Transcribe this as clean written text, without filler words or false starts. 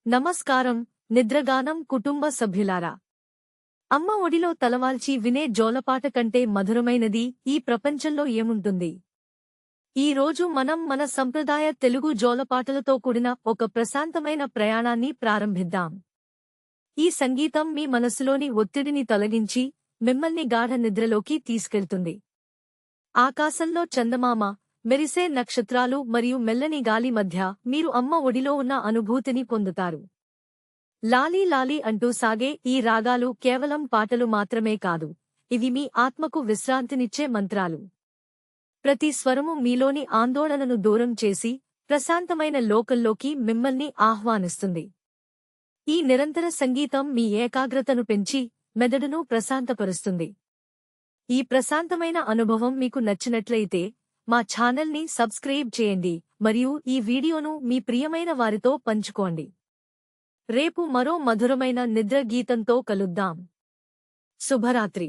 నమస్కారం. నిద్రగానం కుటుంబ సభ్యులారా, అమ్మ ఒడిలో తలవాల్చి వినే జోలపాట కంటే మధురమైనది ఈ ప్రపంచంలో ఏముంటుంది? ఈ రోజు మనం మన సంప్రదాయ తెలుగు జోలపాటలతో కూడిన ఒక ప్రశాంతమైన ప్రయాణాన్ని ప్రారంభిద్దాం. ఈ సంగీతం మీ మనసులోని ఒత్తిడిని తొలగించి మిమ్మల్ని గాఢ నిద్రలోకి తీసుకెళ్తుంది. ఆకాశంలో చందమామ, మెరిసే నక్షత్రాలు మరియు మెల్లని గాలి మధ్య మీరు అమ్మ ఒడిలో ఉన్న అనుభూతిని పొందుతారు. లాలీ లాలీ అంటూ సాగే ఈ రాగాలు కేవలం పాటలు మాత్రమే కాదు, ఇవి మీ ఆత్మకు విశ్రాంతినిచ్చే మంత్రాలు. ప్రతి స్వరము మీలోని ఆందోళనను దూరం చేసి ప్రశాంతమైన లోకంలోకి మిమ్మల్ని ఆహ్వానిస్తుంది. ఈ నిరంతర సంగీతం మీ ఏకాగ్రతను పెంచి మెదడును ప్రశాంతపరుస్తుంది. ఈ ప్రశాంతమైన అనుభవం మీకు నచ్చినట్లయితే మా ఛానల్ని సబ్స్క్రైబ్ చేయండి మరియు ఈ వీడియోను మీ ప్రియమైన వారితో పంచుకోండి. రేపు మరో మధురమైన నిద్ర గీతంతో కలుద్దాం. శుభరాత్రి.